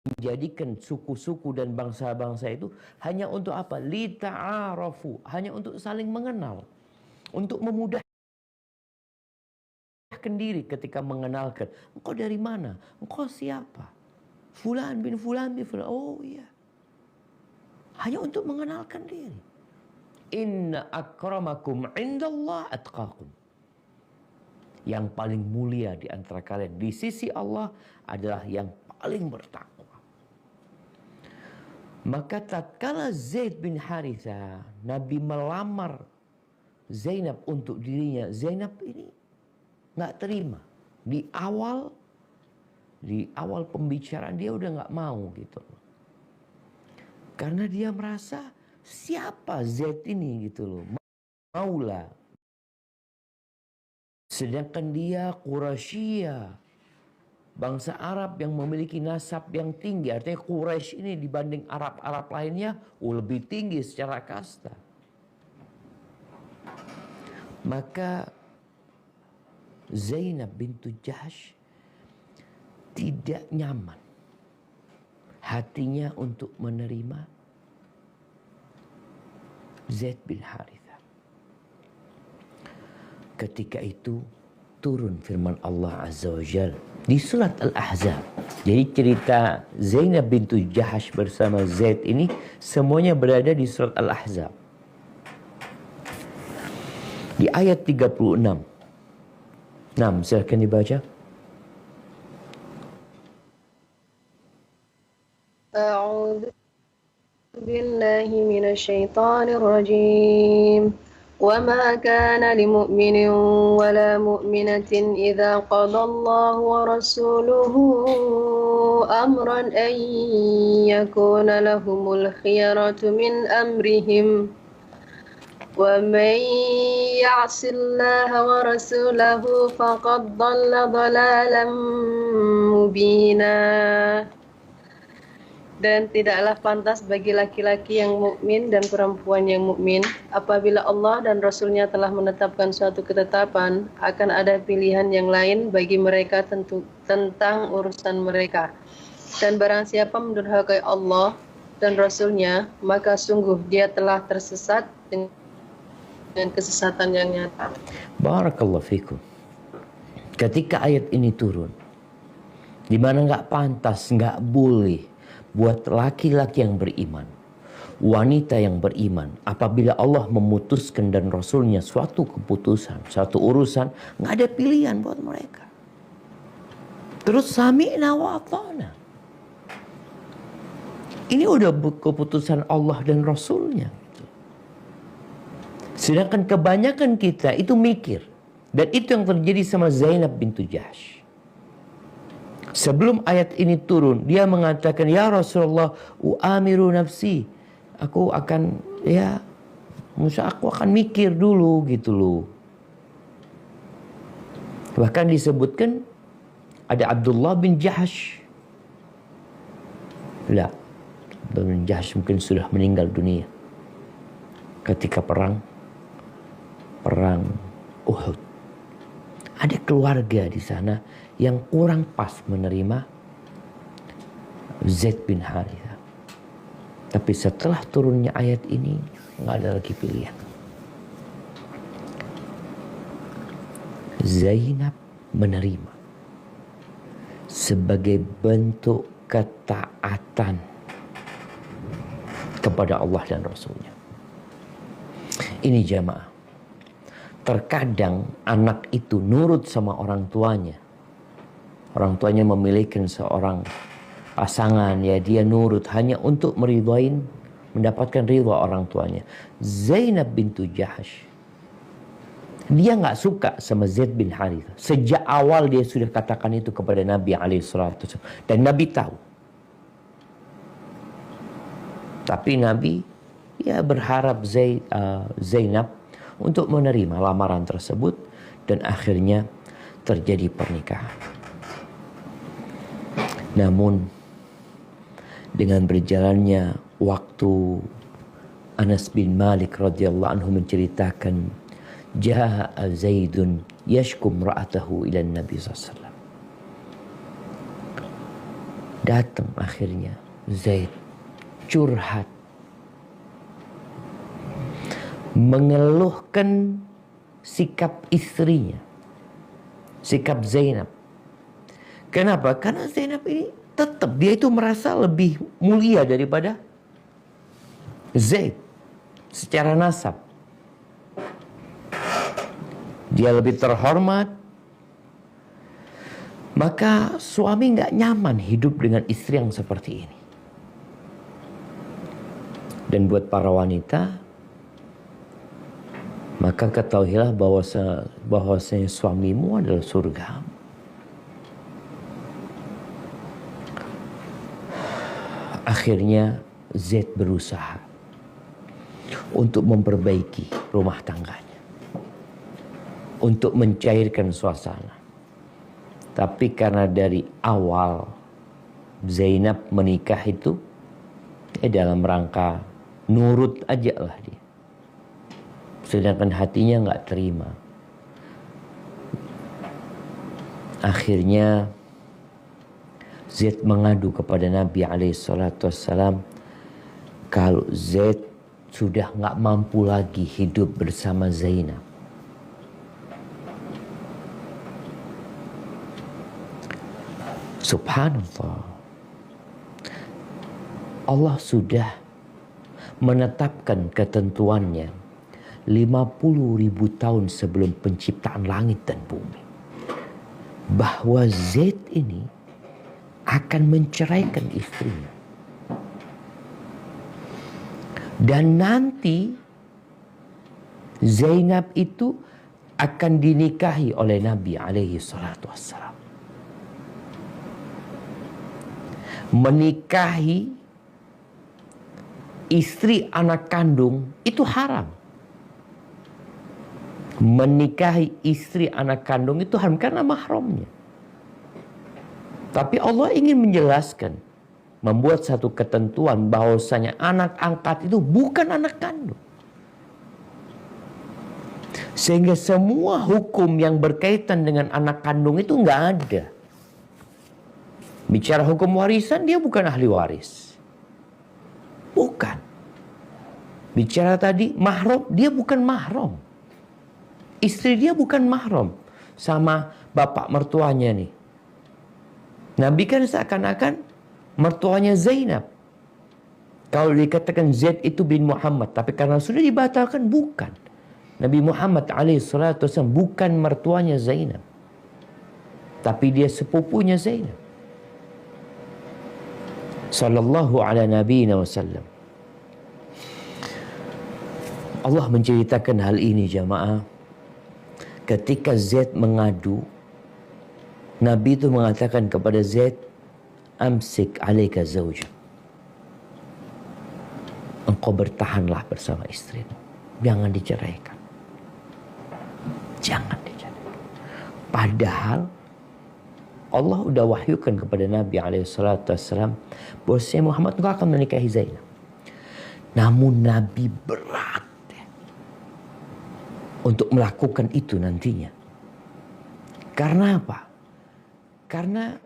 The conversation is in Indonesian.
menjadikan suku-suku dan bangsa-bangsa itu hanya untuk apa? Lita'arafu, hanya untuk saling mengenal, untuk memudahkan diri ketika mengenalkan. Engkau dari mana? Engkau siapa? Fulan bin Fulan bin Fulan. Oh iya. Hanya untuk mengenalkan diri. Inna akramakum indallah atqakum. Yang paling mulia di antara kalian di sisi Allah adalah yang paling bertakwa. Maka tatkala Zaid bin Haritha, Nabi melamar Zainab untuk dirinya, Zainab ini nggak terima. Di awal pembicaraan dia udah nggak mau gitu. Karena dia merasa siapa Zaid ini gitu loh. Maulah. Sedangkan dia Quraisyiyah, bangsa Arab yang memiliki nasab yang tinggi. Artinya Quraisy ini dibanding Arab-Arab lainnya lebih tinggi secara kasta. Maka Zainab bintu Jahsh tidak nyaman hatinya untuk menerima Zaid bin Haritha. Ketika itu turun firman Allah Azza wa Jalla di surat Al-Ahzab. Jadi cerita Zainab bintu Jahsh bersama Zaid ini semuanya berada di surat Al-Ahzab. Di ayat 36. Nah, silakan dibaca. A'udzu billahi minasyaitonir rajim. وما كان لمؤمن ولا مؤمنة إذا قضى الله ورسوله أمرا أن يكون لهم الخيرة من أمرهم ومن يعص الله ورسوله فقد ضل ضلالا مبينا. Dan tidaklah pantas bagi laki-laki yang mukmin dan perempuan yang mukmin apabila Allah dan Rasul-Nya telah menetapkan suatu ketetapan akan ada pilihan yang lain bagi mereka tentang urusan mereka. Dan barang siapa mendurhakai Allah dan Rasul-Nya, maka sungguh dia telah tersesat dengan kesesatan yang nyata. Barakallahu fikum. Ketika ayat ini turun, di mana nggak pantas, nggak boleh buat laki-laki yang beriman, wanita yang beriman, apabila Allah memutuskan dan Rasulnya suatu keputusan, suatu urusan, nggak ada pilihan buat mereka. Terus sami'na wa ata'na. Ini udah keputusan Allah dan Rasulnya. Sedangkan kebanyakan kita itu mikir. Dan itu yang terjadi sama Zainab bintu Jahsh. Sebelum ayat ini turun, dia mengatakan, ya Rasulullah, u'amiru nafsi. Aku akan, aku akan mikir dulu gitu loh. Bahkan disebutkan, ada Abdullah bin Jahsh. Abdullah bin Jahsh mungkin sudah meninggal dunia ketika perang Uhud. Ada keluarga di sana yang kurang pas menerima Zaid bin Haritha. Tapi setelah turunnya ayat ini, nggak ada lagi pilihan. Zainab menerima sebagai bentuk ketaatan kepada Allah dan Rasulnya. Ini jamaah. Terkadang anak itu nurut sama orang tuanya. Orang tuanya memilihkan seorang pasangan, ya dia nurut hanya untuk mendapatkan ridha orang tuanya. Zainab bintu Jahsh, dia nggak suka sama Zaid bin Haritha. Sejak awal dia sudah katakan itu kepada Nabi alaihissalatu wassalam. Dan Nabi tahu. Tapi Nabi berharap Zainab untuk menerima lamaran tersebut, dan akhirnya terjadi pernikahan. Namun dengan berjalannya waktu, Anas bin Malik radhiyallahu anhu menceritakan, jaa Zaidun yashkum ra'atahu ila Nabi sallallahu alaihi wasallam. Datang akhirnya Zaid curhat, mengeluhkan sikap istrinya, sikap Zainab. Kenapa? Karena Zainab ini tetap dia itu merasa lebih mulia daripada Zaid secara nasab. Dia lebih terhormat. Maka suami nggak nyaman hidup dengan istri yang seperti ini. Dan buat para wanita, maka ketahuilah bahwasanya suamimu adalah surga. Akhirnya Zaid berusaha untuk memperbaiki rumah tangganya, untuk mencairkan suasana. Tapi karena dari awal Zainab menikah itu dalam rangka nurut aja lah dia, sedangkan hatinya nggak terima. Akhirnya Zaid mengadu kepada Nabi SAW kalau Zaid sudah nggak mampu lagi hidup bersama Zainab. Subhanallah, Allah sudah menetapkan ketentuannya 50.000 tahun sebelum penciptaan langit dan bumi, bahwa Zaid ini akan menceraikan istrinya. Dan nanti Zainab itu akan dinikahi oleh Nabi SAW. Menikahi istri anak kandung itu haram. Menikahi istri anak kandung itu haram karena mahramnya. Tapi Allah ingin menjelaskan, membuat satu ketentuan bahwasanya anak angkat itu bukan anak kandung. Sehingga semua hukum yang berkaitan dengan anak kandung itu nggak ada. Bicara hukum warisan, dia bukan ahli waris. Bukan. Bicara tadi mahram, dia bukan mahram. Istri dia bukan mahram sama bapak mertuanya nih. Nabi kan seakan-akan mertuanya Zainab. Kalau dikatakan Zaid itu bin Muhammad, tapi karena sudah dibatalkan, bukan. Nabi Muhammad SAW bukan mertuanya Zainab, tapi dia sepupunya Zainab. Sallallahu ala nabiyina wasallam. Allah menceritakan hal ini jamaah. Ketika Zaid mengadu, Nabi itu mengatakan kepada Zaid, amsik alaika zawjak. Engkau bertahanlah bersama istrimu. Jangan diceraikan. Jangan diceraikan. Padahal Allah udah wahyukan kepada Nabi SAW bahwasanya Muhammad engkau akan menikahi Zainab. Namun Nabi berat untuk melakukan itu nantinya. Karena apa? Karena